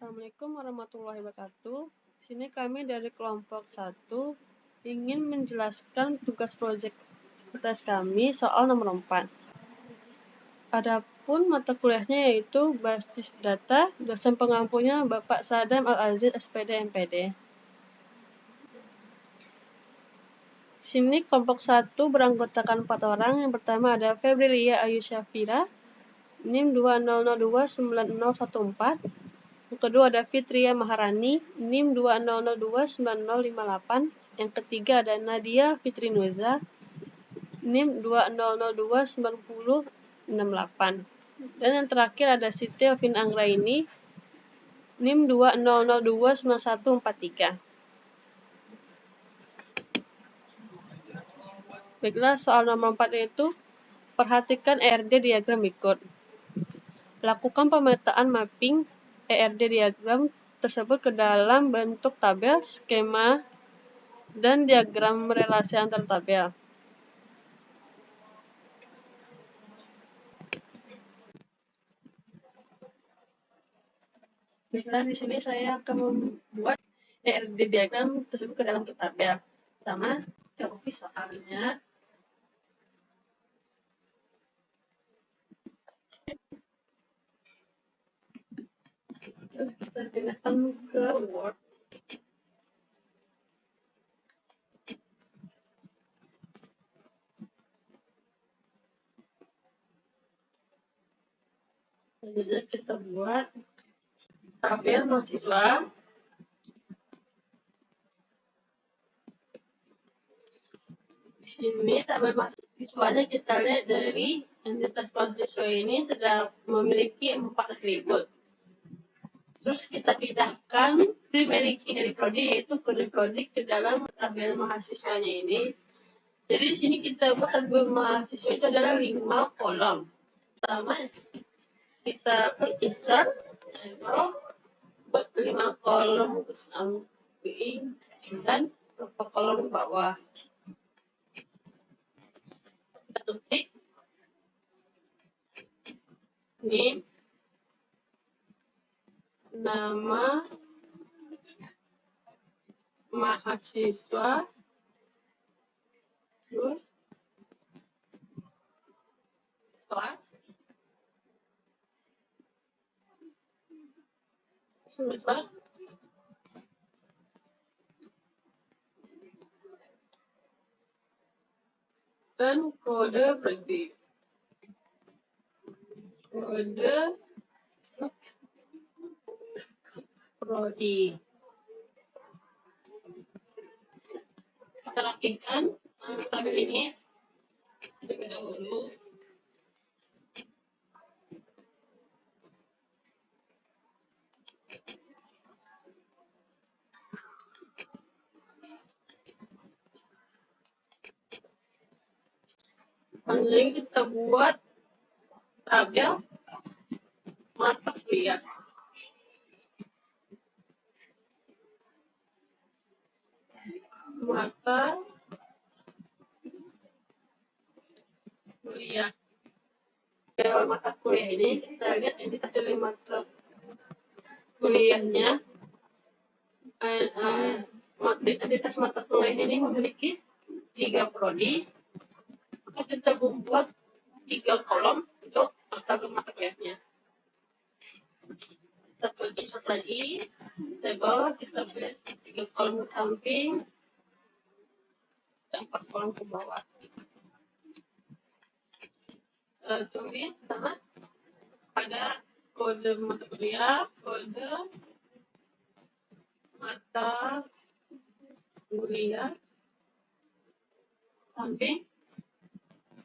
Assalamualaikum warahmatullahi wabarakatuh. Sini kami dari kelompok 1 ingin menjelaskan tugas proyek kami soal nomor 4. Adapun mata kuliahnya yaitu basis data, dosen pengampunya Bapak Sadam Al-Aziz SPD MPD. Sini kelompok 1 beranggotakan 4 orang. Yang pertama ada Febri Lia Ayu Syafira, NIM 20029014. Yang kedua ada Fitria Maharani, NIM 20029058. Yang ketiga ada Nadia Fitri Nuza, NIM 20029068. Dan yang terakhir ada Siti Alvin Anggraini, NIM 20029143. Baiklah, soal nomor 4 yaitu perhatikan ERD diagram berikut. Lakukan pemetaan mapping ERD diagram tersebut ke dalam bentuk tabel, skema, dan diagram relasi antar tabel. Baiklah, di sini saya akan membuat ERD diagram tersebut ke dalam tabel. Pertama, copy soalnya. Terus kita pindahkan ke Word. Selanjutnya kita buat tabel mahasiswa. Di sini tabel mahasiswanya kita lihat dari entitas mahasiswa ini tidak memiliki 4 atribut. Terus kita pindahkan primary key dari prodi yaitu kode prodi ke dalam tabel mahasiswanya ini. Jadi di sini kita buat tabel mahasiswa itu adalah 5 kolom. Pertama kita insert buat 5 kolom ke samping dan beberapa kolom ke bawah. Kita ketik ini nama mahasiswa, terus kelas, semester, dan kode prodi. Kode prodi. Kita rapikan tabel ini terlebih dahulu. Lalu kita buat tabel mata kuliah. Mata kuliah. Dalam mata kuliah ini kita lihat entitas dari mata kuliahnya. Entitas mata kuliah ini memiliki 3 prodi. Maka kita membuat 3 kolom untuk mata kuliahnya. Kita insert lagi table, kita buat 3 kolom ke samping dan 4 kolom ke bawah. Kemudian pertama ada kode mata kuliah, kode mata kuliah, samping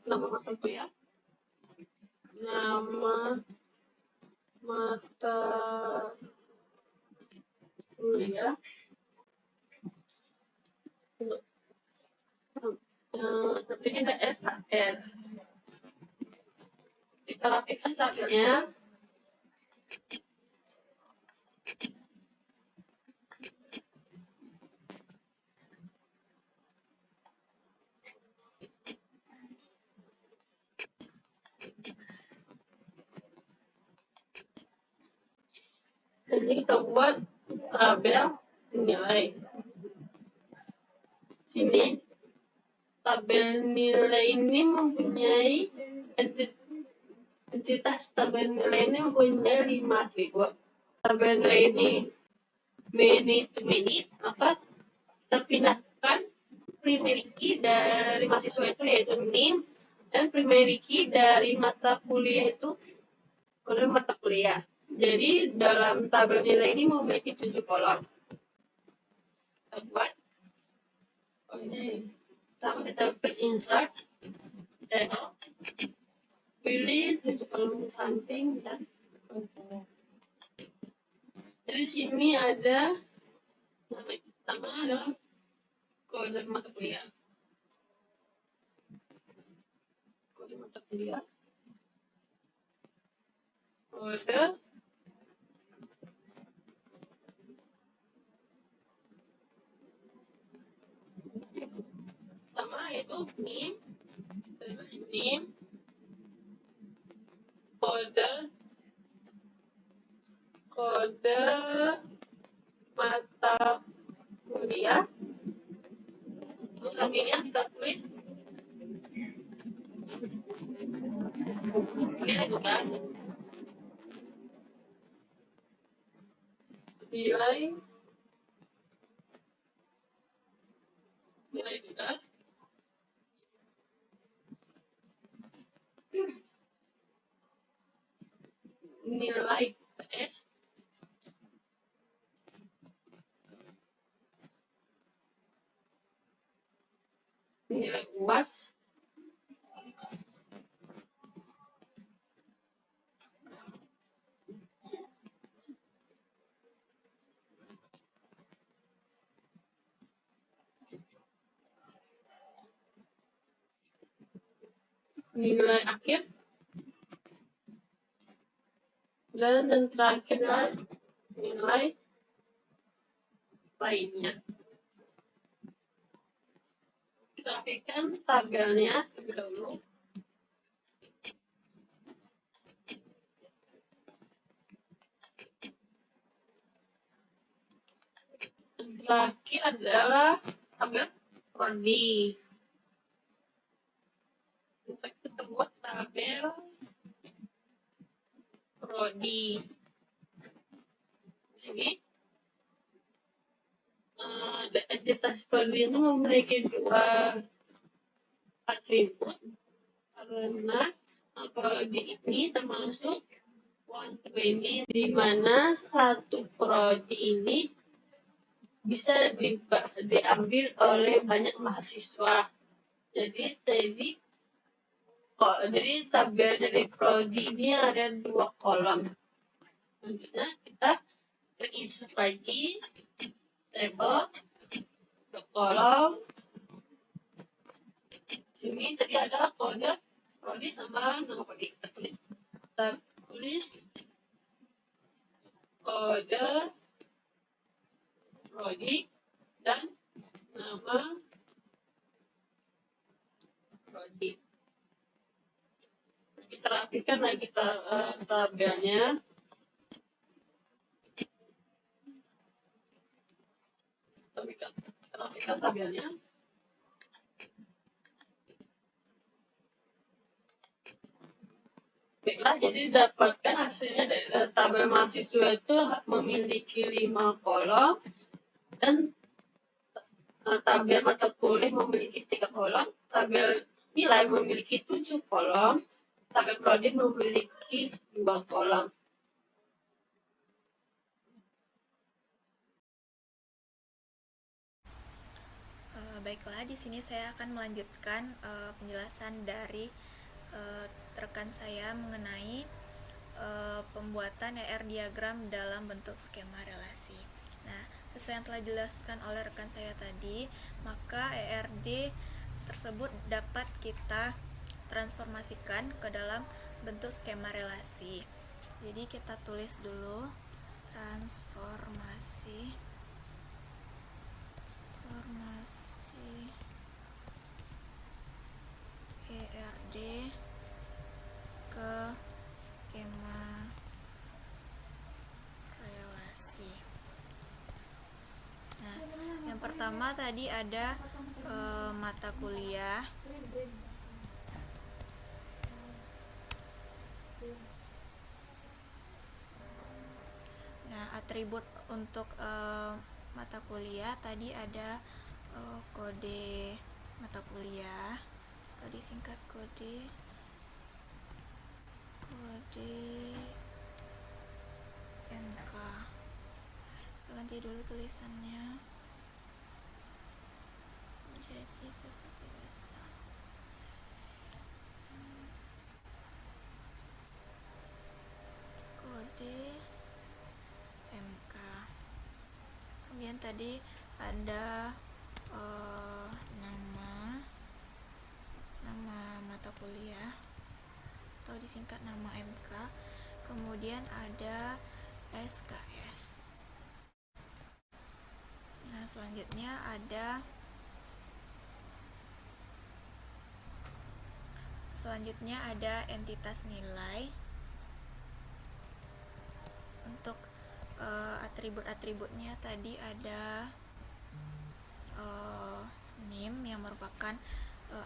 nama mata kuliah, nama mata kuliah, seperti ada SHS. Kita rapikan tabelnya. Jadi kita buat tabel nilai. Sini tabel nilai ini mempunyai entitas tabel nilai ini mempunyai 5 atribut. Tabel nilai ini minute to minute, maka kita pindahkan primary key dari mahasiswa itu yaitu NIM dan primary key dari mata kuliah itu kode mata kuliah. Jadi dalam tabel nilai ini memiliki 7 kolom. Kita buat pertama kita klik insert, pilih 7 kolom samping dan jadi sini ada pertama adalah kode mata kuliah. Kode mata kuliah. Kode pertama yaitu NIM, terus NIM, kode mata kuliah, terus sampingnya kita tulis nilai tugas, nilai tugas, nilai PS, nilai UAS, nilai akhir, dan terakhir nilai lainnya. Kita rapikan tabelnya terlebih dahulu. Terakhir adalah tabel prodi. Kita buat tabel prodi. Di sini entitas prodi itu memiliki 2 atribut karena prodi ini termasuk 120, di mana satu prodi ini bisa diambil oleh banyak mahasiswa. Jadi tabel dari prodi ini ada 2 kolom. Selanjutnya kita insert lagi table 2 kolom. Sini tadi ada kode prodi sama nama prodi. Kita tulis kode prodi dan nama prodi. Kita rapikan lagi tabelnya. Kita rapikan tabelnya. Baiklah, jadi dapatkan hasilnya dari tabel mahasiswa itu memiliki 5 kolom dan tabel mata kuliah memiliki 3 kolom, tabel nilai memiliki 7 kolom, tabel prodi memiliki 2 kolom. Baiklah, di sini saya akan melanjutkan penjelasan dari rekan saya mengenai pembuatan ER diagram dalam bentuk skema relasi. Nah, sesuai yang telah dijelaskan oleh rekan saya tadi, maka ERD tersebut dapat kita transformasikan ke dalam bentuk skema relasi. Jadi kita tulis dulu transformasi ERD ke skema relasi. pertama tadi ada mata kuliah. Nah, atribut untuk mata kuliah tadi ada kode mata kuliah, tadi singkat kode NK. Ganti dulu tulisannya jadi seperti biasa. Kode MK. Kemudian tadi ada nama mata kuliah atau disingkat nama MK. Kemudian ada SKS. Nah, selanjutnya ada entitas nilai. Untuk atribut-atributnya tadi ada NIM yang merupakan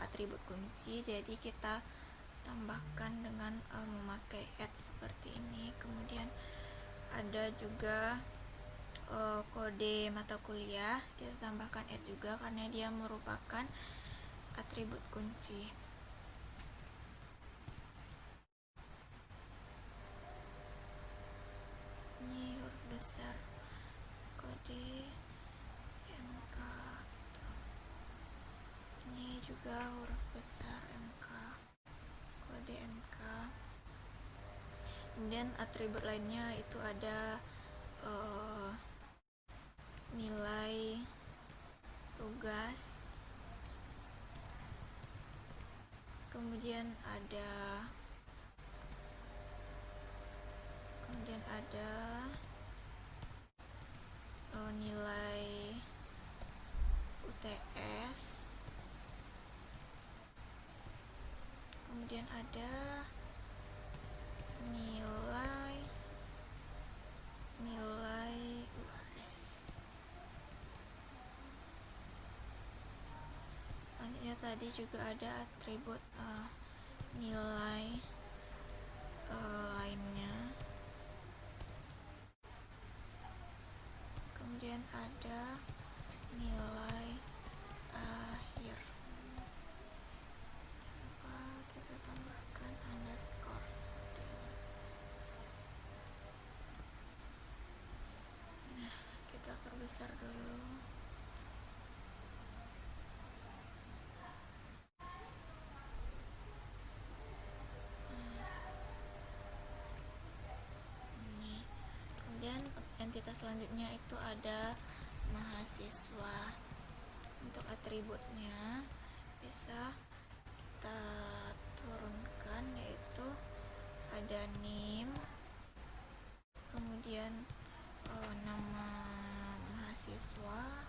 atribut kunci, jadi kita tambahkan dengan memakai @ seperti ini. Kemudian ada juga kode mata kuliah, kita tambahkan @ juga karena dia merupakan atribut kunci. Ini huruf besar kode MK. Ini juga huruf besar MK, kode MK. Kemudian atribut lainnya itu ada nilai tugas, kemudian ada nilai UTS, kemudian ada nilai UAS. Selanjutnya tadi juga ada atribut nilai lainnya. Kemudian ada nilai akhir. Kita tambahkan underscore seperti ini. Nah, kita perbesar dulu. Kemudian entitas selanjutnya itu ada mahasiswa. Untuk atributnya bisa kita turunkan, yaitu ada NIM, kemudian nama mahasiswa,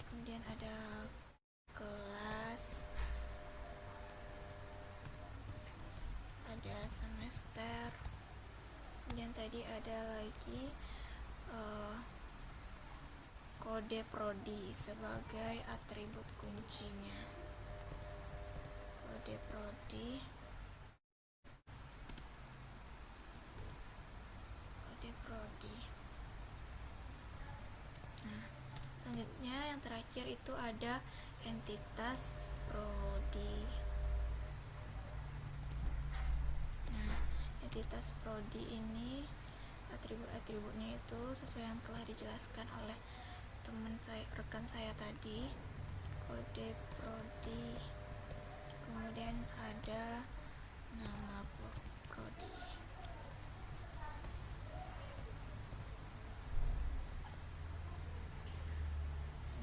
kemudian ada kelas, ada semester, kemudian tadi ada lagi kode prodi sebagai atribut kuncinya. Kode prodi, Nah, selanjutnya yang terakhir itu ada entitas prodi. Nah, entitas prodi ini atribut-atributnya itu sesuai yang telah dijelaskan oleh rekan saya tadi. Kode prodi, kemudian ada nama prodi.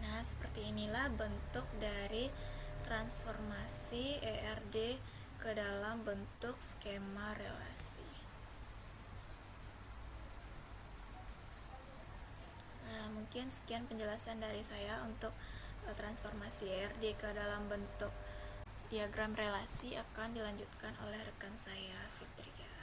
Nah, seperti inilah bentuk dari transformasi ERD ke dalam bentuk skema relasi. Mungkin sekian penjelasan dari saya untuk transformasi ERD ke dalam bentuk diagram relasi. Akan dilanjutkan oleh rekan saya, Fitria.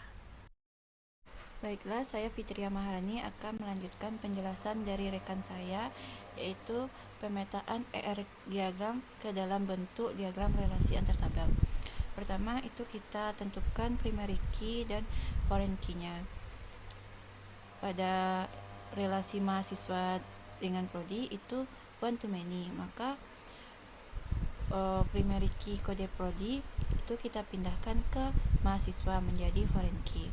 Baiklah, saya Fitria Maharani akan melanjutkan penjelasan dari rekan saya, yaitu pemetaan ER diagram ke dalam bentuk diagram relasi antar tabel. Pertama, itu kita tentukan primary key dan foreign key-nya. Pada relasi mahasiswa dengan prodi itu one to many, maka primary key kode prodi itu kita pindahkan ke mahasiswa menjadi foreign key.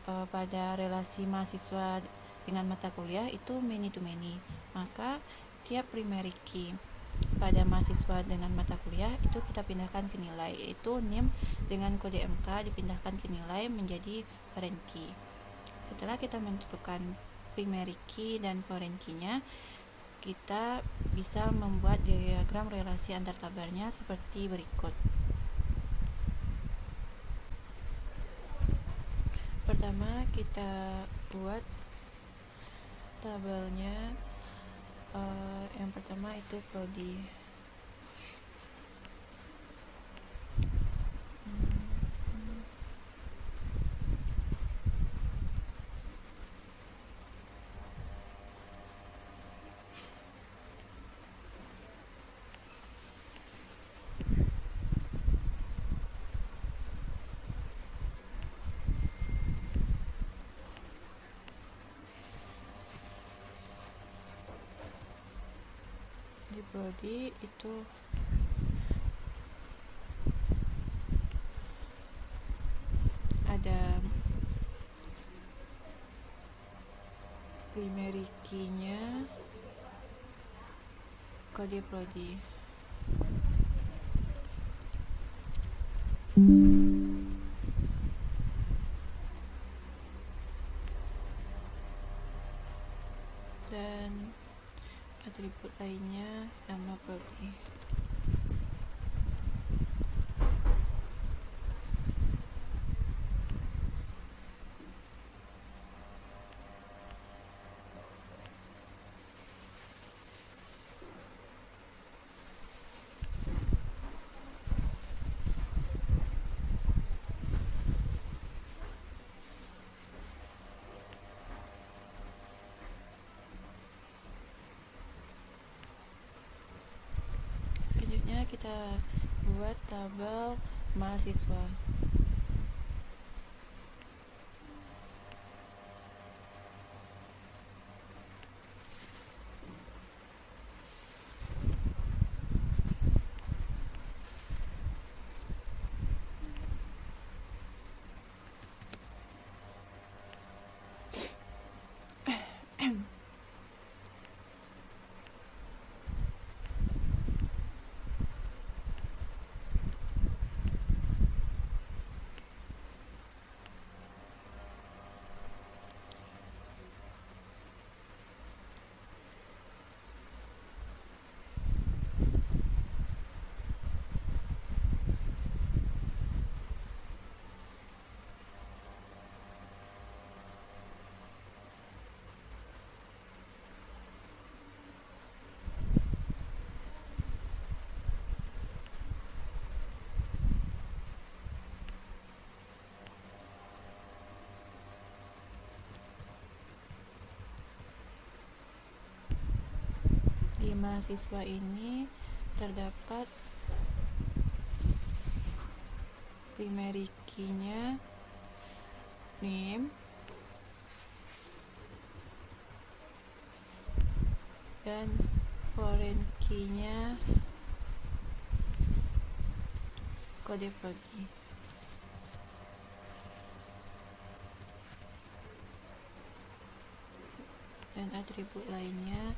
Pada relasi mahasiswa dengan mata kuliah itu many to many, maka tiap primary key pada mahasiswa dengan mata kuliah itu kita pindahkan ke nilai, yaitu NIM dengan kode MK dipindahkan ke nilai menjadi foreign key. Setelah kita menentukan primary key dan foreign key-nya, kita bisa membuat diagram relasi antar tabelnya seperti berikut. Pertama, kita buat tabelnya. Yang pertama itu prodi. Di prodi itu ada primary key-nya kode prodi. Dan atribut lainnya nama prodi. Selanjutnya kita buat tabel mahasiswa. Di mahasiswa ini terdapat primary key-nya name dan foreign key-nya kode prodi. Dan atribut lainnya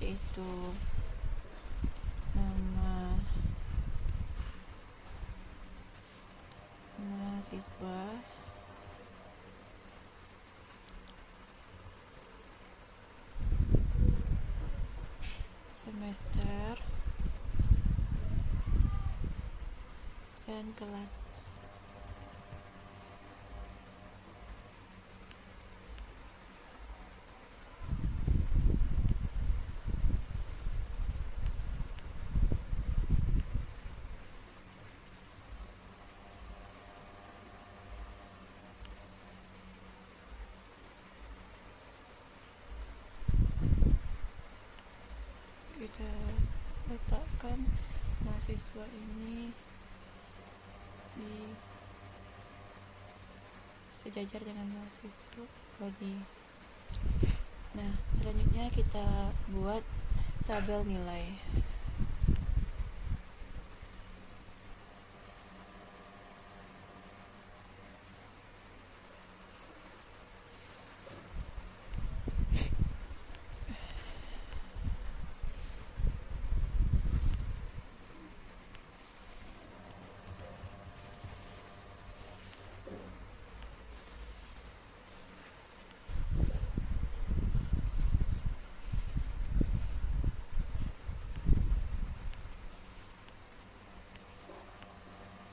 yaitu nama mahasiswa, semester, dan kelas. meletakkan mahasiswa ini di sejajar dengan mahasiswa prodi. Nah, selanjutnya kita buat tabel nilai.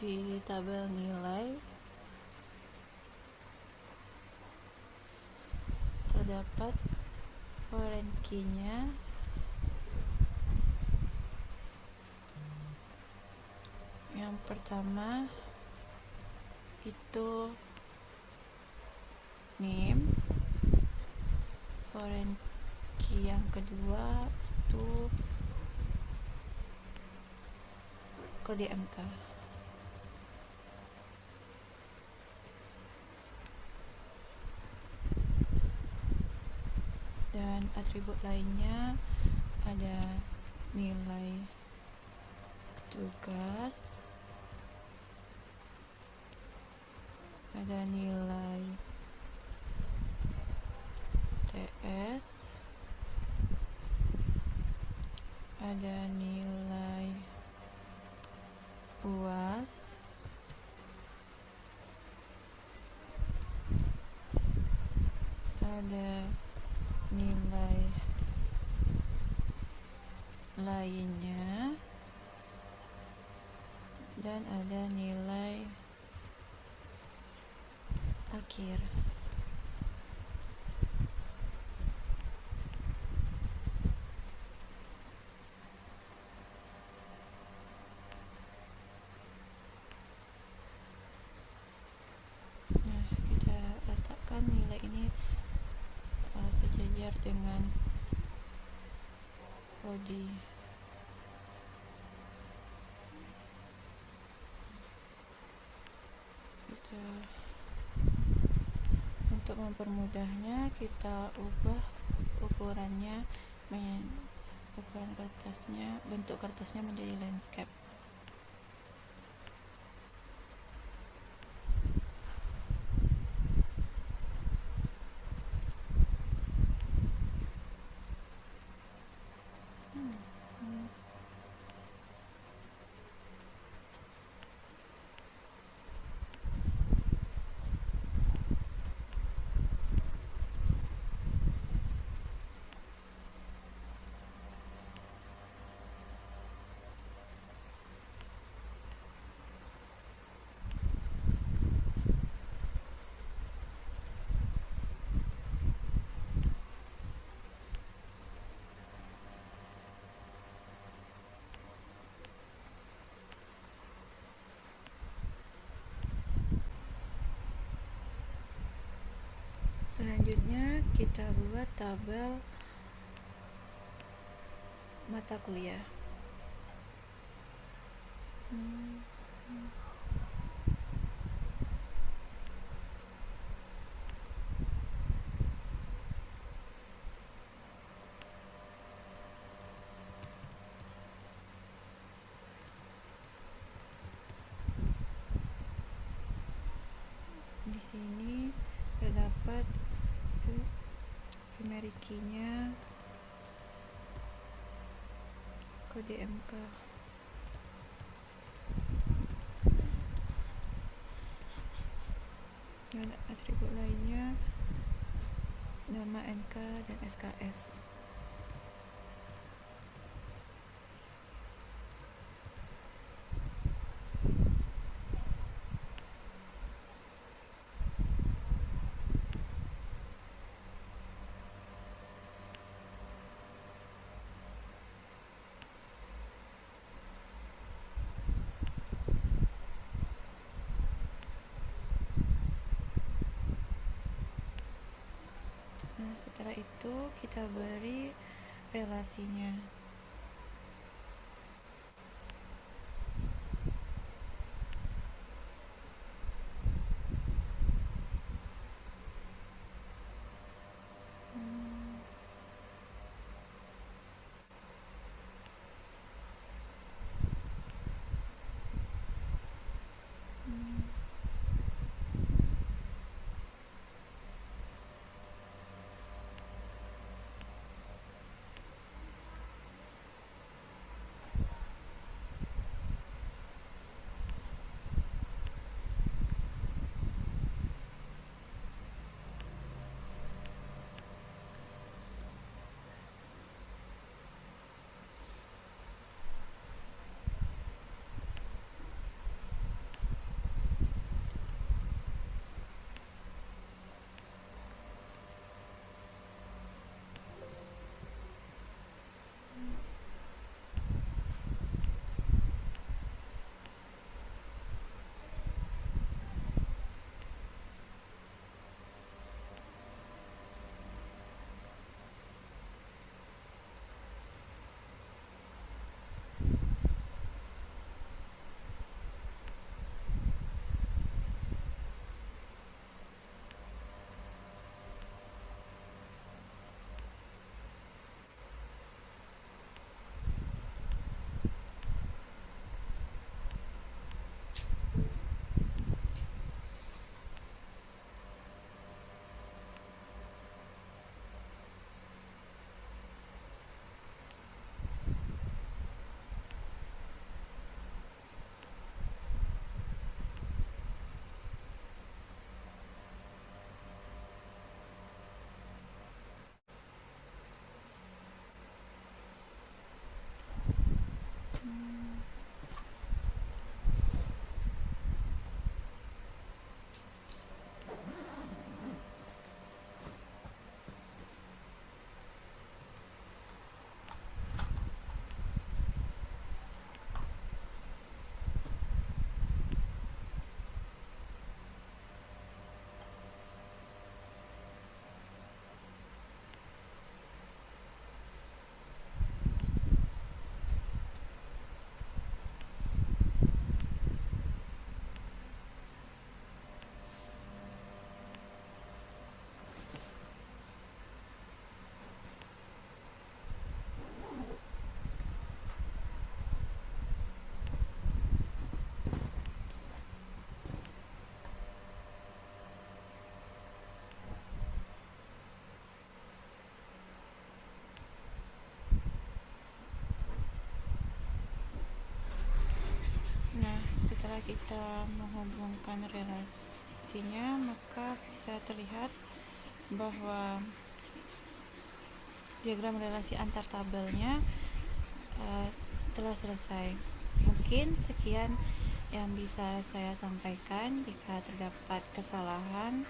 Di tabel nilai terdapat foreign key-nya yang pertama itu name, foreign key yang kedua itu kode MK. Dan atribut lainnya ada nilai tugas, ada nilai TS, ada nilai UAS, ada nilai lainnya, dan ada nilai akhir. Nah, kita letakkan nilai ini sejajar dengan prodi. Untuk mempermudahnya kita ubah ukurannya, ukuran kertasnya, bentuk kertasnya menjadi landscape. Selanjutnya kita buat tabel mata kuliah. Di sini terdapat primary key-nya, kode MK, dan atribut lainnya nama NK dan SKS. Nah, setelah itu kita beri relasinya. cara kita menghubungkan relasinya, maka bisa terlihat bahwa diagram relasi antar tabelnya telah selesai. Mungkin sekian yang bisa saya sampaikan. Jika terdapat kesalahan,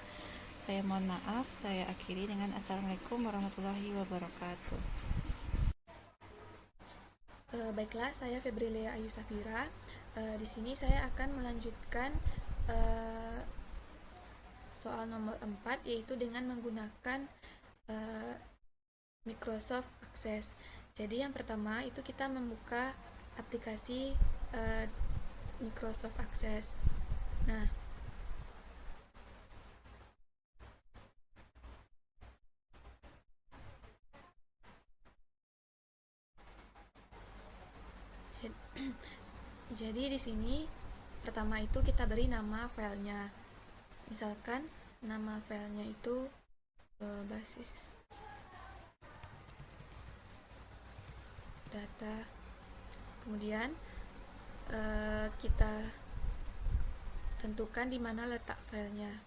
saya mohon maaf. Saya akhiri dengan Assalamualaikum warahmatullahi wabarakatuh. Baiklah, saya Febrilia Ayu Safira. Di sini saya akan melanjutkan soal nomor 4, yaitu dengan menggunakan Microsoft Access. Jadi yang pertama itu kita membuka aplikasi Microsoft Access. Nah, jadi di sini pertama itu kita beri nama filenya. Misalkan nama filenya itu basis data. Kemudian kita tentukan di mana letak filenya.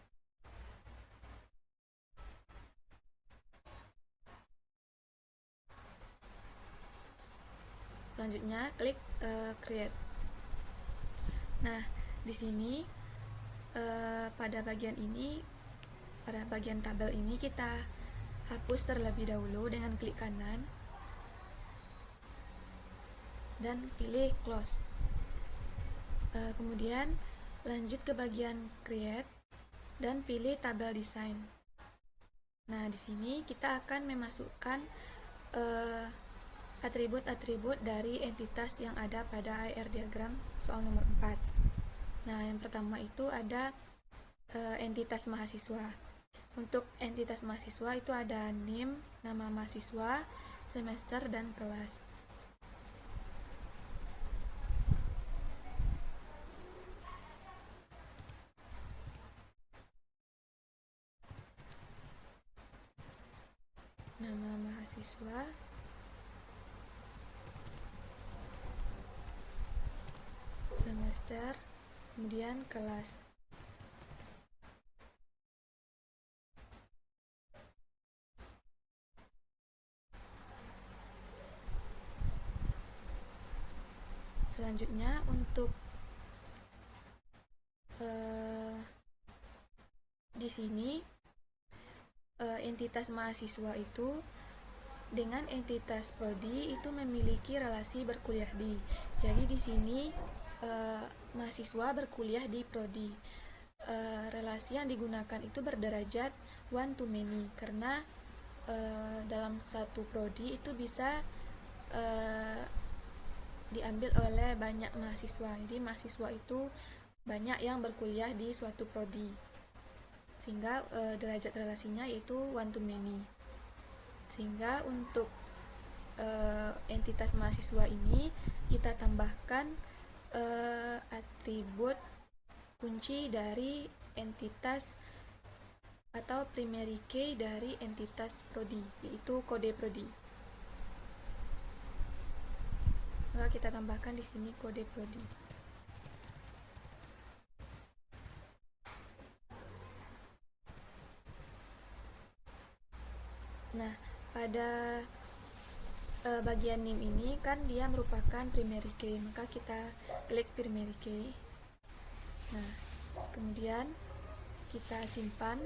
Selanjutnya klik create. Nah, di sini pada bagian tabel ini kita hapus terlebih dahulu dengan klik kanan dan pilih close. Kemudian lanjut ke bagian create dan pilih tabel design. Nah, di sini kita akan memasukkan atribut-atribut dari entitas yang ada pada AR diagram soal nomor 4. Nah, yang pertama itu ada entitas mahasiswa. Untuk entitas mahasiswa itu ada NIM, nama mahasiswa, semester, dan kelas. Nama mahasiswa, semester, kemudian kelas. Selanjutnya untuk di sini entitas mahasiswa itu dengan entitas prodi itu memiliki relasi berkuliah di. Jadi di sini mahasiswa berkuliah di prodi. Relasi yang digunakan itu berderajat one to many karena dalam satu prodi itu bisa diambil oleh banyak mahasiswa. Jadi mahasiswa itu banyak yang berkuliah di suatu prodi, sehingga derajat relasinya yaitu one to many. Sehingga untuk entitas mahasiswa ini kita tambahkan atribut kunci dari entitas atau primary key dari entitas prodi, yaitu kode prodi. Maka kita tambahkan di sini kode prodi. Nah, pada bagian NIM ini kan dia merupakan primary key, maka kita klik primary key. Nah, kemudian kita simpan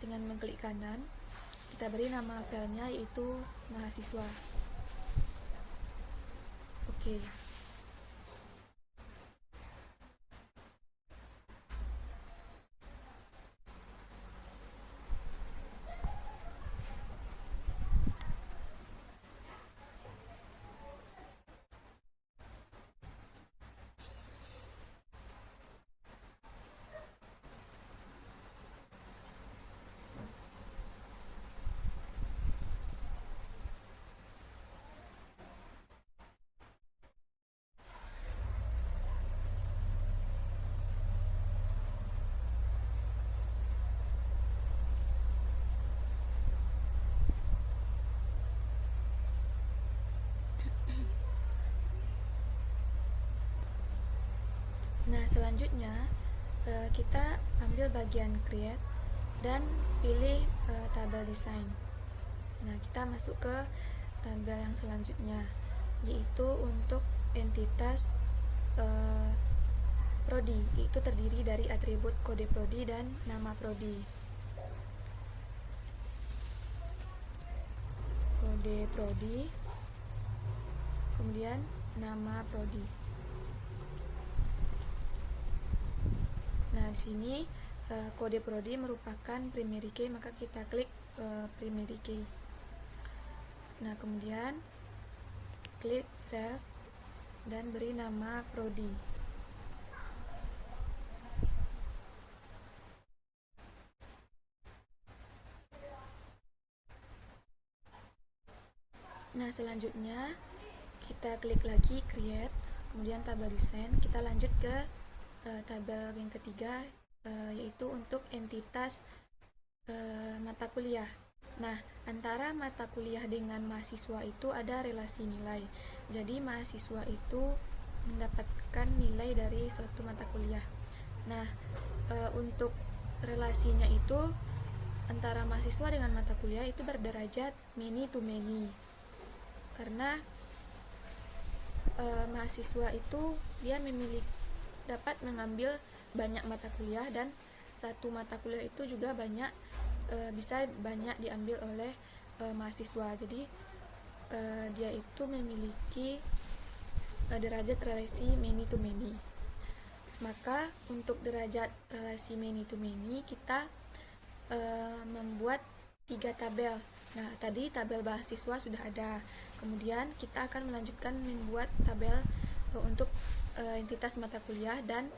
dengan mengklik kanan. Kita beri nama filenya yaitu mahasiswa. Oke. selanjutnya kita ambil bagian create dan pilih tabel desain. Nah, kita masuk ke tabel yang selanjutnya, yaitu untuk entitas prodi, itu terdiri dari atribut kode prodi dan nama prodi. Kode prodi, kemudian nama prodi. Nah, di sini kode prodi merupakan primary key, maka kita klik primary key. Nah, kemudian klik save dan beri nama prodi. Nah, selanjutnya kita klik lagi create, kemudian tabel desain. Kita lanjut ke tabel yang ketiga, yaitu untuk entitas mata kuliah. Nah, antara mata kuliah dengan mahasiswa itu ada relasi nilai. Jadi mahasiswa itu mendapatkan nilai dari suatu mata kuliah. Nah, untuk relasinya itu antara mahasiswa dengan mata kuliah itu berderajat many to many. Karena mahasiswa itu dia dapat mengambil banyak mata kuliah, dan satu mata kuliah itu juga bisa banyak diambil oleh mahasiswa. Jadi dia itu memiliki derajat relasi many to many. Maka untuk derajat relasi many to many kita membuat 3 tabel. Nah, tadi tabel mahasiswa sudah ada. Kemudian kita akan melanjutkan membuat tabel untuk entitas mata kuliah dan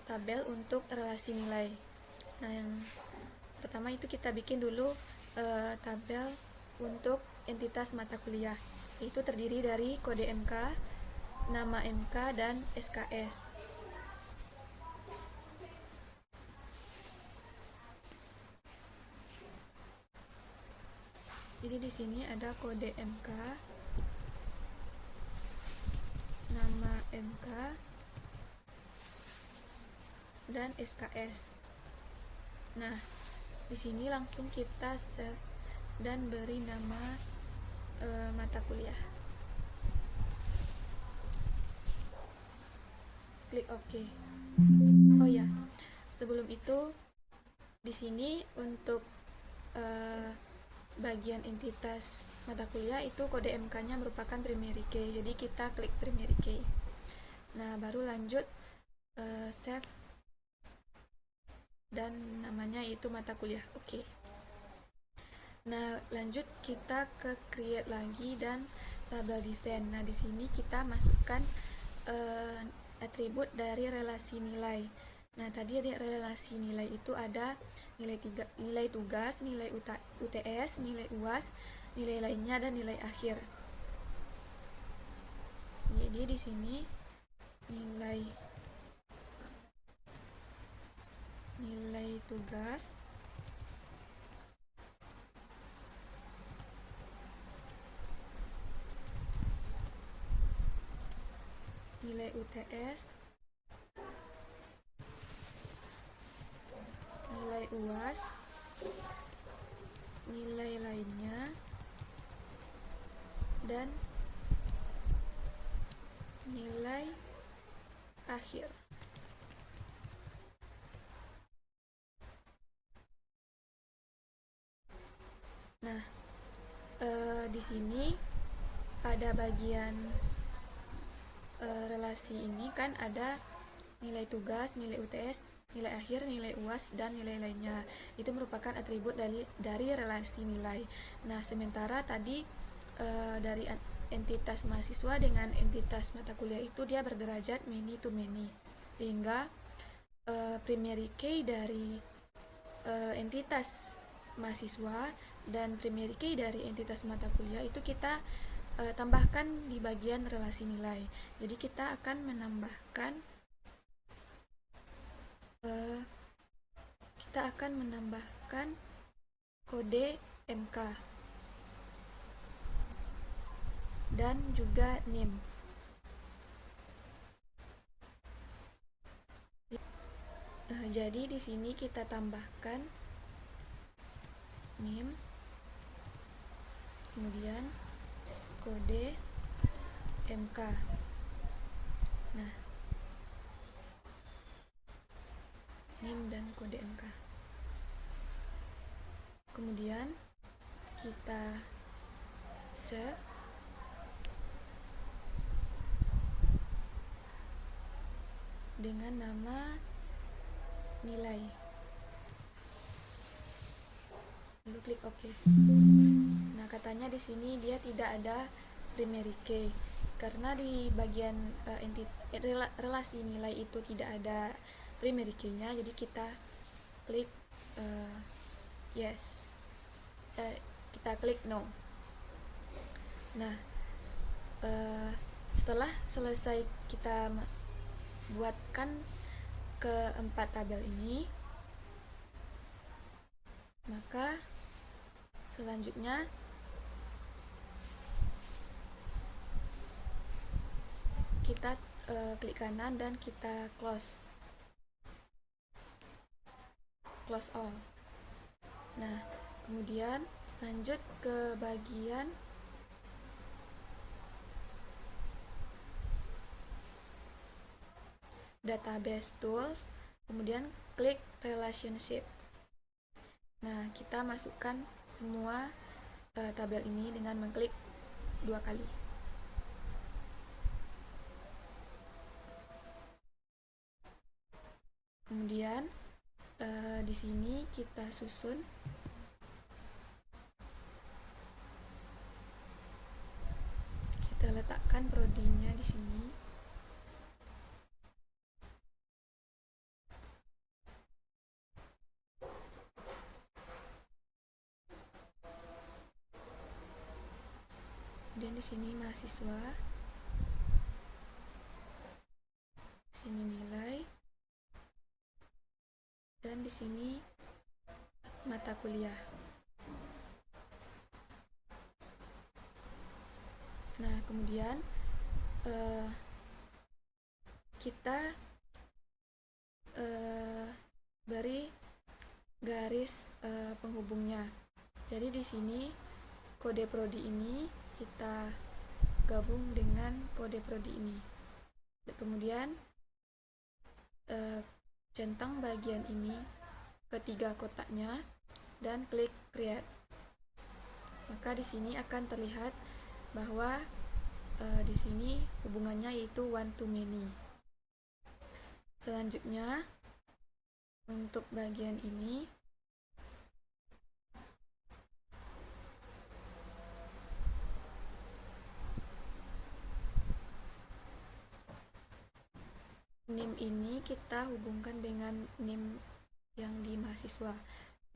tabel untuk relasi nilai. Nah, yang pertama itu kita bikin dulu tabel untuk entitas mata kuliah. Itu terdiri dari kode MK, nama MK, dan SKS. Jadi di sini ada kode MK, nama MK, dan SKS. Nah, di sini langsung kita save dan beri nama mata kuliah. Klik OK. Oh ya, sebelum itu di sini untuk bagian entitas mata kuliah itu kode MK-nya merupakan primary key. Jadi kita klik primary key. Nah, baru lanjut save dan namanya itu mata kuliah. Oke. Nah, lanjut kita ke create lagi dan tabel desain. Nah, di sini kita masukkan atribut dari relasi nilai. Nah, tadi di relasi nilai itu ada nilai tugas, nilai UTS, nilai UAS, nilai lainnya, dan nilai akhir. Jadi di sini nilai tugas, nilai UTS, nilai UAS, nilai lainnya, dan nilai akhir. Nah, di sini pada bagian relasi ini kan ada nilai tugas, nilai UTS, nilai akhir, nilai UAS, dan nilai lainnya. Itu merupakan atribut dari relasi nilai. Nah, sementara tadi dari entitas mahasiswa dengan entitas mata kuliah itu dia berderajat many to many. Sehingga primary key dari entitas mahasiswa dan primary key dari entitas mata kuliah itu kita tambahkan di bagian relasi nilai. Jadi kita akan menambahkan kode MK dan juga NIM. Jadi di sini kita tambahkan NIM, kemudian kode MK. Nah, NIM dan kode MK. Kemudian kita save dengan nama nilai, lalu klik OK. Nah, katanya di sini dia tidak ada primary key karena di bagian relasi nilai itu tidak ada primary key-nya, jadi kita klik yes, kita klik no. Nah, setelah selesai kita buatkan keempat tabel ini, maka selanjutnya kita klik kanan dan kita close all. Nah, kemudian lanjut ke bagian database tools, kemudian klik relationship. Nah, kita masukkan semua tabel ini dengan mengklik 2 kali. Kemudian di sini kita susun kita letakkan prodinya di sini. Kemudian di sini mahasiswa, sini nilai, dan di sini mata kuliah. Nah, kemudian kita beri garis penghubungnya. Jadi di sini kode prodi ini kita gabung dengan kode prodi ini. Kemudian centang bagian ini ketiga kotaknya dan klik create. Maka di sini akan terlihat bahwa di sini hubungannya yaitu one to many. Selanjutnya untuk bagian ini NIM ini kita hubungkan dengan NIM yang di mahasiswa.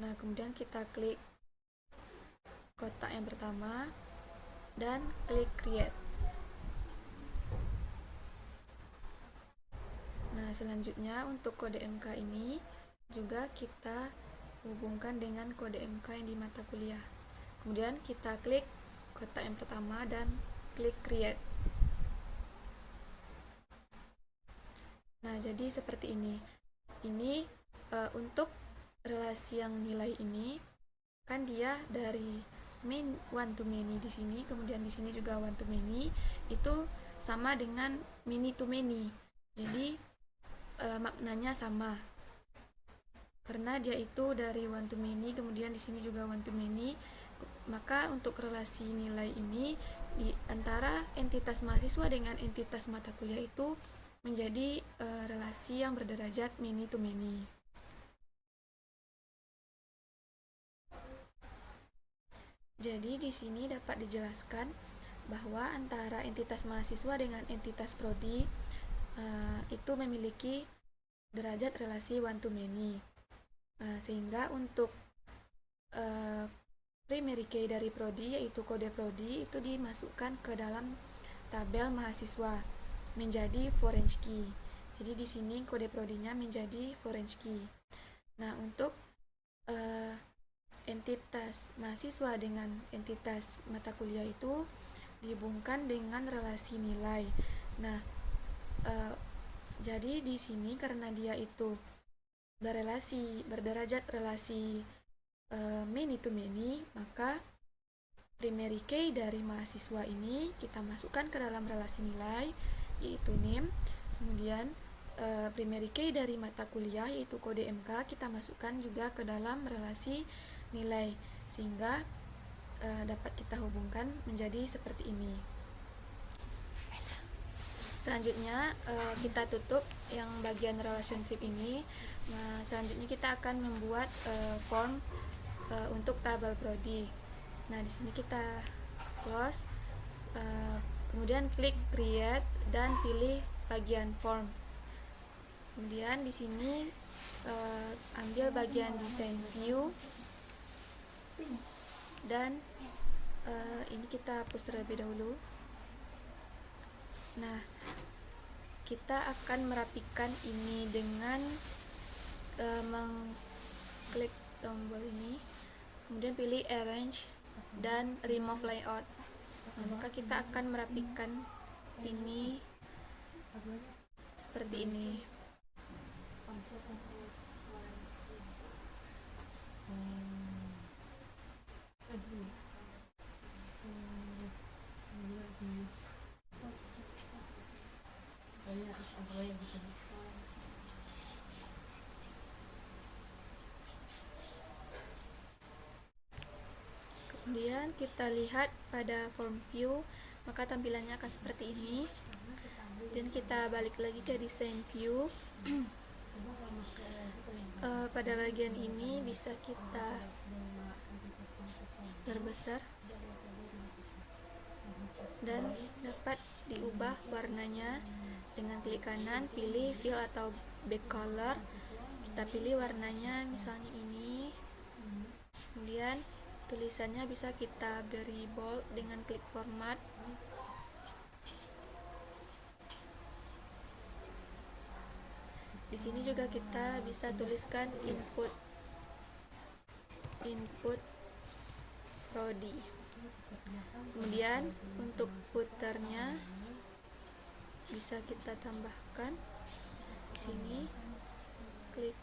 Nah, kemudian kita klik kotak yang pertama dan klik create. Nah, selanjutnya untuk kode MK ini juga kita hubungkan dengan kode MK yang di mata kuliah. Kemudian kita klik kotak yang pertama dan klik create. Nah, jadi seperti ini. Ini untuk relasi yang nilai ini kan dia dari main one to many di sini, kemudian di sini juga one to many, itu sama dengan many to many. Jadi maknanya sama. Karena dia itu dari one to many, kemudian di sini juga one to many, maka untuk relasi nilai ini di antara entitas mahasiswa dengan entitas mata kuliah itu menjadi relasi yang berderajat many to many. Jadi di sini dapat dijelaskan bahwa antara entitas mahasiswa dengan entitas prodi itu memiliki derajat relasi one to many. Sehingga untuk primary key dari prodi yaitu kode prodi itu dimasukkan ke dalam tabel mahasiswa menjadi foreign key. Jadi di sini kode prodinya menjadi foreign key. Nah, untuk entitas mahasiswa dengan entitas mata kuliah itu dihubungkan dengan relasi nilai. Nah, jadi di sini karena dia itu berderajat relasi many to many, maka primary key dari mahasiswa ini kita masukkan ke dalam relasi nilai, yaitu name. Kemudian primary key dari mata kuliah, yaitu kode MK, kita masukkan juga ke dalam relasi nilai, sehingga dapat kita hubungkan menjadi seperti ini. Selanjutnya kita tutup yang bagian relationship ini. Nah, selanjutnya kita akan membuat form untuk tabel prodi. Nah, di sini kita close, kemudian klik create dan pilih bagian form. Kemudian di sini ambil bagian design view dan ini kita hapus terlebih dahulu. Nah, kita akan merapikan ini dengan mengklik tombol ini, kemudian pilih arrange dan remove layout. Nah, maka kita akan merapikan ini seperti ini. Kemudian kita lihat pada form view, maka tampilannya akan seperti ini. Dan kita balik lagi ke design view. Pada bagian ini bisa kita perbesar dan dapat diubah warnanya dengan klik kanan, pilih fill atau back color. Kita pilih warnanya misalnya ini. Kemudian tulisannya bisa kita beri bold dengan klik format. Di sini juga kita bisa tuliskan input prodi. Kemudian untuk footernya bisa kita tambahkan di sini, klik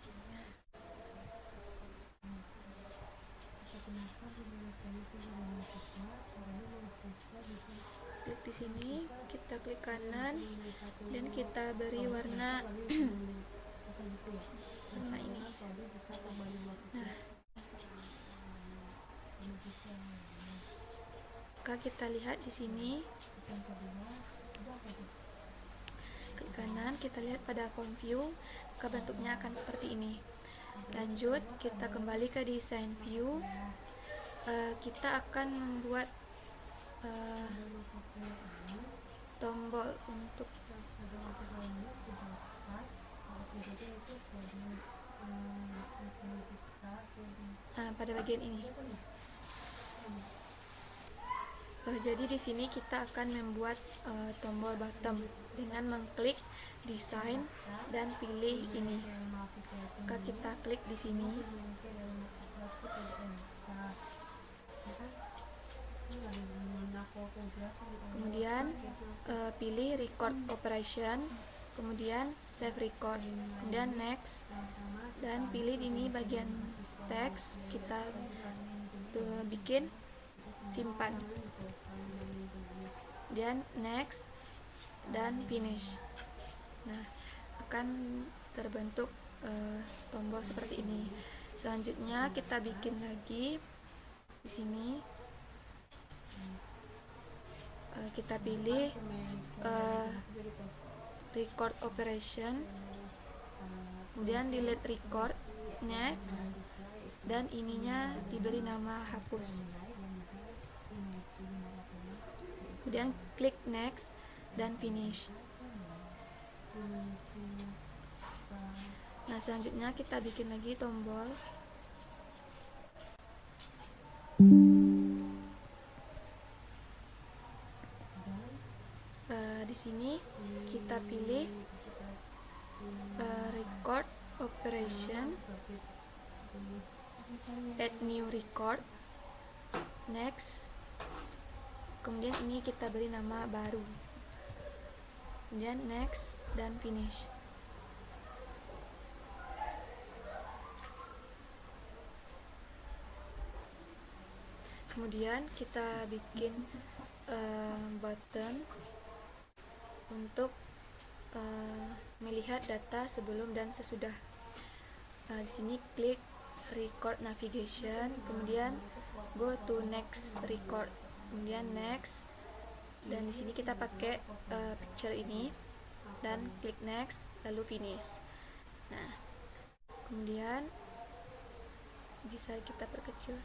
di sini, kita klik kanan dan kita beri warna warna ini. Nah, maka kita lihat di sini, klik kanan, kita lihat pada form view, maka bentuknya akan seperti ini. Lanjut, kita kembali ke design view. Kita akan membuat tombol untuk pada bagian ini. Jadi di sini kita akan membuat tombol bottom dengan mengklik design dan pilih ini. Maka kita klik di sini. Kemudian pilih record operation, kemudian save record, kemudian next, dan pilih ini bagian teks, kita bikin simpan, dan next dan finish. Nah, akan terbentuk tombol seperti ini. Selanjutnya kita bikin lagi di sini. Kita pilih record operation, kemudian delete record, next, dan ininya diberi nama hapus. Kemudian klik next dan finish. Nah, selanjutnya kita bikin lagi tombol. Di sini kita pilih record operation, add new record, next, kemudian ini kita beri nama baru, kemudian next dan finish. Kemudian kita bikin button untuk melihat data sebelum dan sesudah. Di sini klik record navigation, kemudian go to next record, kemudian next, dan di sini kita pakai picture ini dan klik next lalu finish. Nah, kemudian bisa kita perkecil.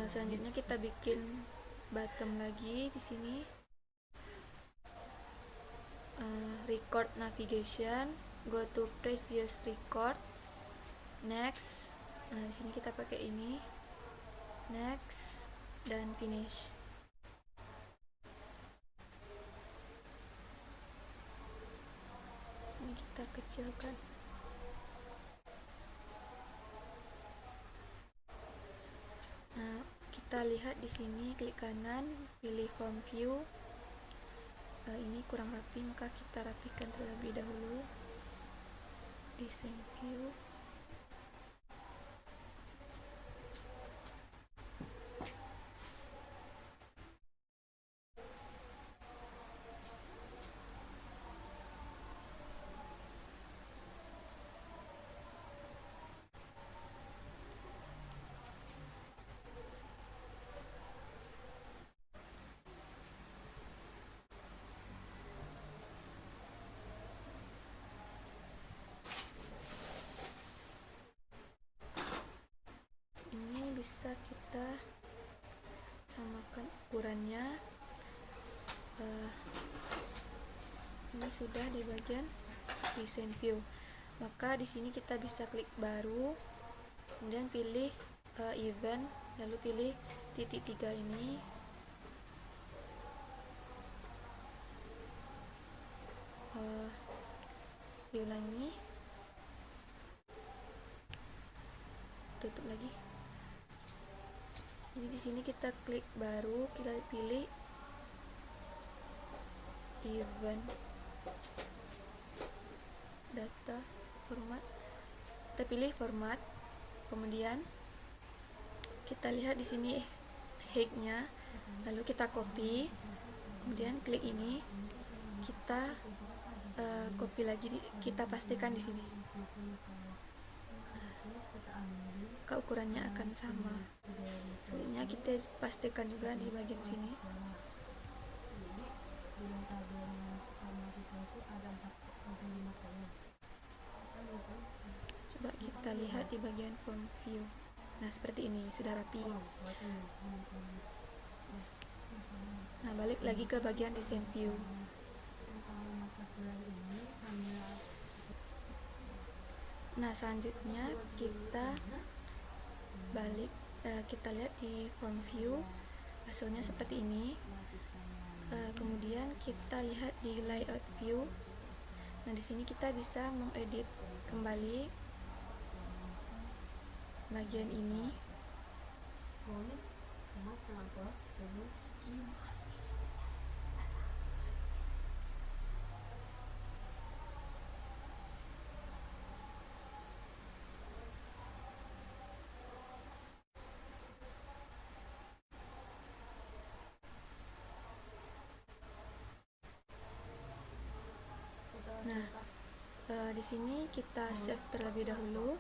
Selanjutnya kita bikin bottom lagi di sini. Record navigation, go to previous record, next. Di sini kita pakai ini, next, dan finish. Sini kita kecilkan. Nah, kita lihat di sini, klik kanan, pilih form view. Ini kurang rapi, maka kita rapikan terlebih dahulu. Design view. Bisa kita samakan ukurannya. Ini sudah di bagian design view, maka di sini kita bisa klik baru, kemudian pilih event, lalu pilih titik 3 ini. Diulangi, tutup lagi. Jadi di sini kita klik baru, kita pilih event, data, format. Kita pilih format. Kemudian kita lihat di sini height-nya, lalu kita copy. Kemudian klik ini, kita copy lagi, kita pastikan di sini. Maka ukurannya akan sama. Selanjutnya kita pastikan juga di bagian sini. Coba kita lihat di bagian form view. Nah, seperti ini, sudah rapi. Nah, balik lagi ke bagian design view. Nah, selanjutnya kita balik, kita lihat di form view, hasilnya seperti ini. Kemudian kita lihat di layout view. Nah, di sini kita bisa mengedit kembali bagian ini. Nah, di sini kita save terlebih dahulu.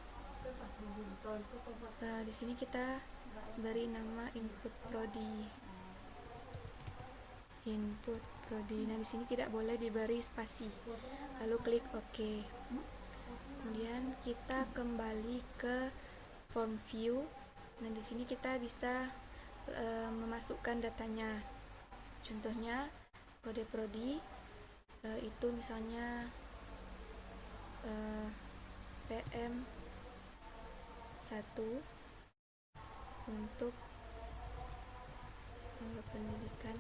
Di sini kita beri nama input prodi. Nah, di sini tidak boleh diberi spasi. Lalu klik OK. Kemudian kita kembali ke form view. Nah, di sini kita bisa memasukkan datanya. Contohnya kode prodi itu misalnya PM 1 untuk pendidikan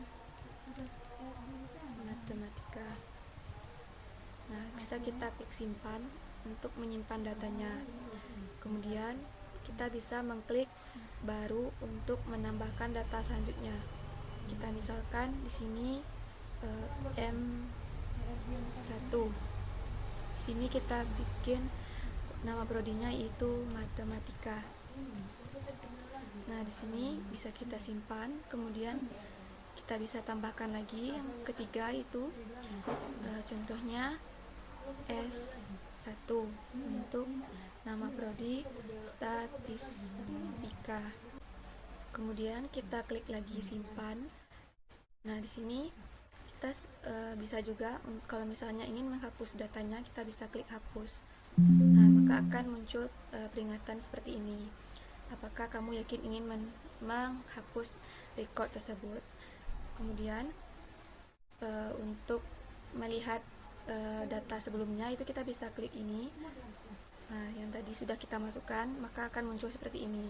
matematika. Nah, bisa kita klik simpan untuk menyimpan datanya. Kemudian kita bisa mengklik baru untuk menambahkan data selanjutnya. Kita misalkan di sini M1. Di sini kita bikin nama prodinya yaitu matematika. Nah, di sini bisa kita simpan, kemudian kita bisa tambahkan lagi yang ketiga itu contohnya S1 untuk nama prodi statistika. Kemudian kita klik lagi simpan. Nah, di sini kita bisa juga kalau misalnya ingin menghapus datanya, kita bisa klik hapus. Nah, maka akan muncul peringatan seperti ini. Apakah kamu yakin ingin menghapus record tersebut? Kemudian untuk melihat data sebelumnya itu kita bisa klik ini. Nah, yang tadi sudah kita masukkan, maka akan muncul seperti ini.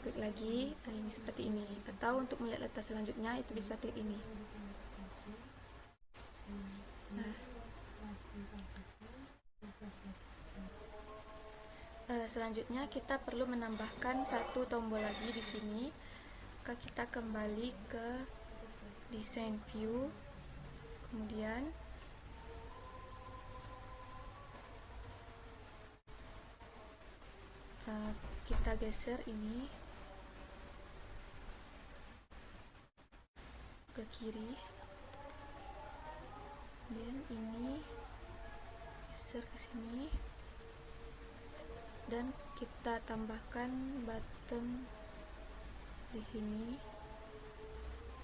Klik lagi, nah ini seperti ini. Atau untuk melihat data selanjutnya itu bisa klik ini. Nah, selanjutnya kita perlu menambahkan satu tombol lagi di sini. Maka kita kembali ke design view, kemudian kita geser ini ke kiri, dan ini geser ke sini, dan kita tambahkan button di sini.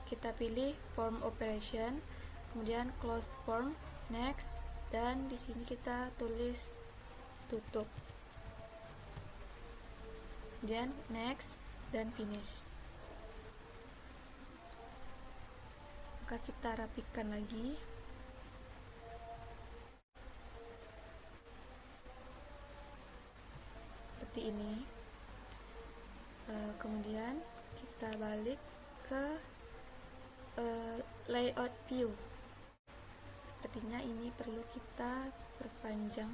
Kita pilih form operation, kemudian close form, next, dan di sini kita tulis tutup, dan next, dan finish. Maka kita rapikan lagi. Seperti ini. Kemudian kita balik ke layout view. Sepertinya ini perlu kita perpanjang.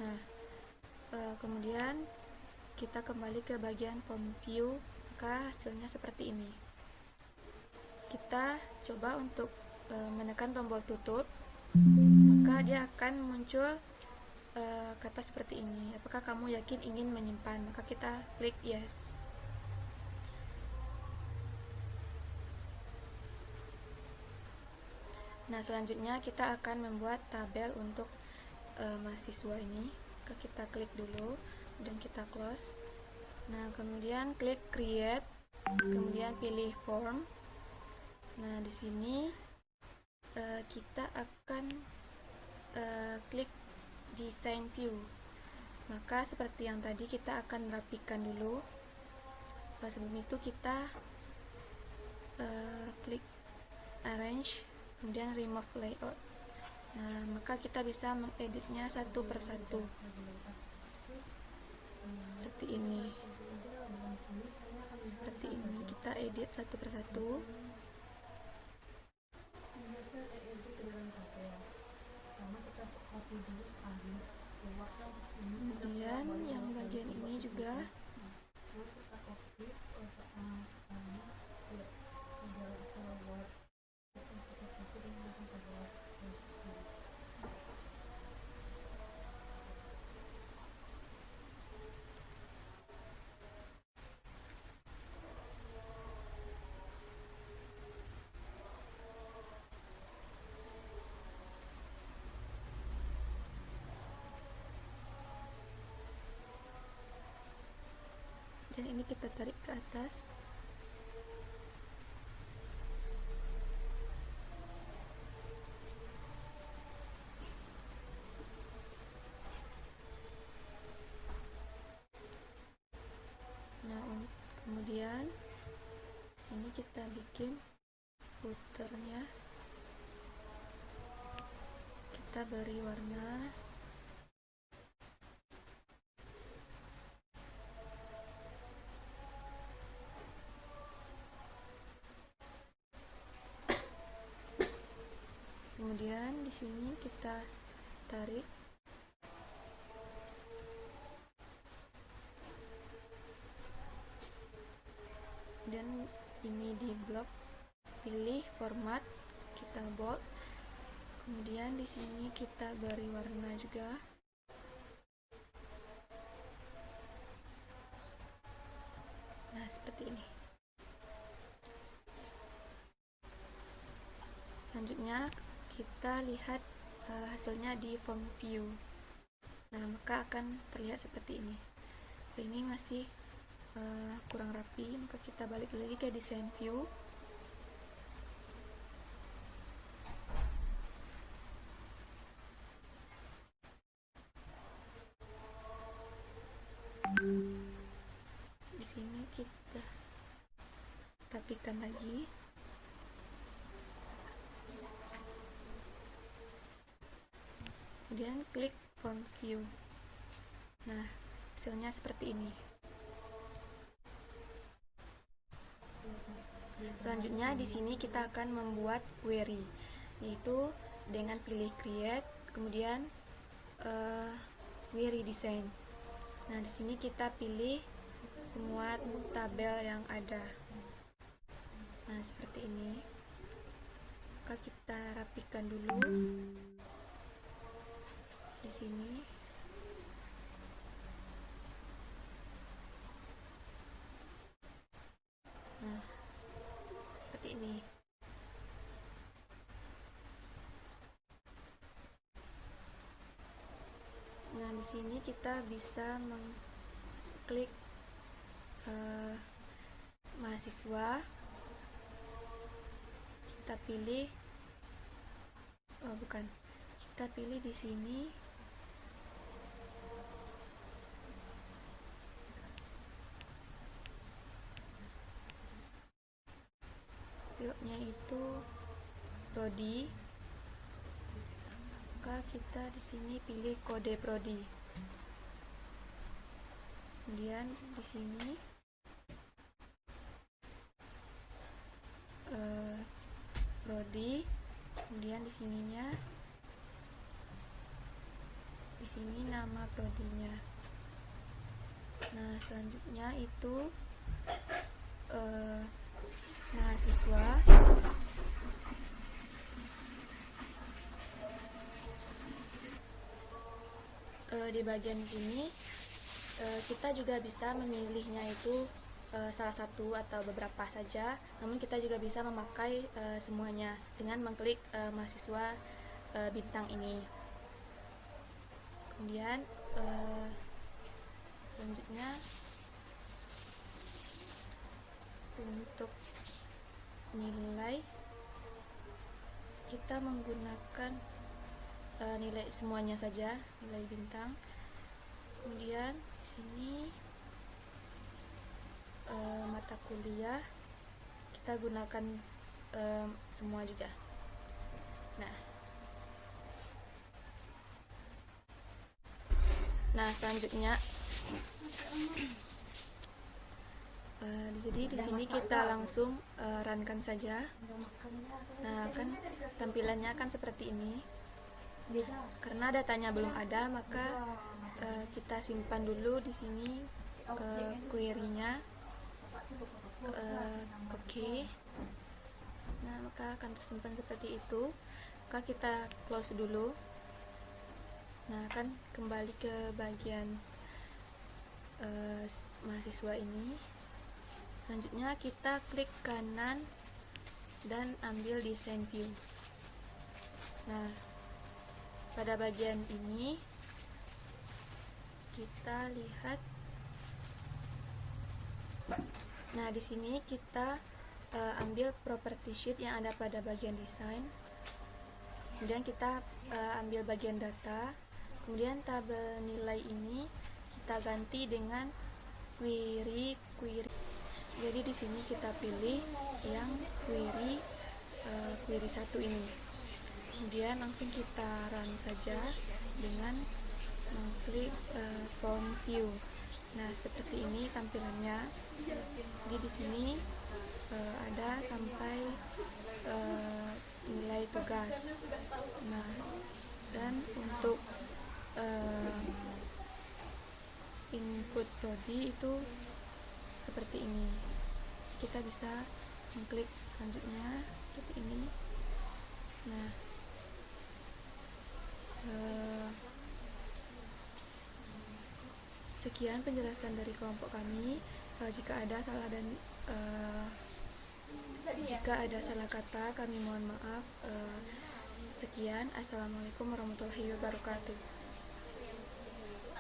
Nah, kemudian kita kembali ke bagian form view, maka hasilnya seperti ini. Kita coba untuk menekan tombol tutup, maka dia akan muncul kata seperti ini. Apakah kamu yakin ingin menyimpan? Maka kita klik yes. Nah, selanjutnya kita akan membuat tabel untuk mahasiswa ini. Maka kita klik dulu dan kita close. Nah, kemudian klik create, kemudian pilih form. Nah, di sini kita akan klik design view. Maka seperti yang tadi kita akan rapikan dulu. Sebelum itu kita klik arrange, kemudian remove layout. Nah, maka kita bisa mengeditnya satu persatu seperti ini. Seperti ini kita edit satu persatu. Kemudian yang bagian ini juga dan ini kita tarik ke atas. Nah, kemudian sini kita bikin footernya, kita beri warna. Kemudian di sini kita tarik dan ini di blok, pilih format, kita bold, Kemudian di sini kita beri warna juga. Nah, seperti ini. Selanjutnya kita lihat hasilnya di form view. Nah, maka akan terlihat seperti ini. Ini masih kurang rapi, maka kita balik lagi ke design view. Di sini kita rapikan lagi. Kemudian klik form view. Nah, hasilnya seperti ini. Selanjutnya di sini kita akan membuat query, yaitu dengan pilih create, kemudian query design. Nah, di sini kita pilih semua tabel yang ada. Nah, seperti ini. Maka kita rapikan dulu di sini. Nah, seperti ini. Nah, di sini kita bisa mengklik mahasiswa. Kita pilih kita pilih di sini fieldnya itu prodi, maka kita di sini pilih kode prodi. Kemudian di sini prodi, kemudian di sininya, di sini nama prodinya. Nah, selanjutnya itu mahasiswa. Di bagian sini kita juga bisa memilihnya itu salah satu atau beberapa saja, namun kita juga bisa memakai semuanya dengan mengklik mahasiswa bintang ini. Kemudian selanjutnya untuk nilai, kita menggunakan nilai semuanya saja, nilai bintang. Kemudian di sini mata kuliah kita gunakan semua juga. Nah, selanjutnya jadi di sini kita langsung runkan saja. Nah, kan tampilannya akan seperti ini. Karena datanya belum ada, maka kita simpan dulu di sini query-nya. Oke. Nah, maka akan tersimpan seperti itu. Maka kita close dulu. Nah, akan kembali ke bagian mahasiswa ini. Selanjutnya kita klik kanan dan ambil design view. Nah, pada bagian ini kita lihat. Nah, di sini kita ambil property sheet yang ada pada bagian desain. Kemudian kita ambil bagian data. Kemudian tabel nilai ini kita ganti dengan query. Jadi di sini kita pilih yang query 1 ini. Kemudian langsung kita run saja dengan mengklik form view. Nah, seperti ini tampilannya. Jadi di sini ada sampai nilai tugas. Nah, dan untuk input prodi itu seperti ini. Kita bisa mengklik selanjutnya seperti ini. Nah, Sekian penjelasan dari kelompok kami. Jika ada salah kata, kami mohon maaf. Sekian, assalamualaikum warahmatullahi wabarakatuh.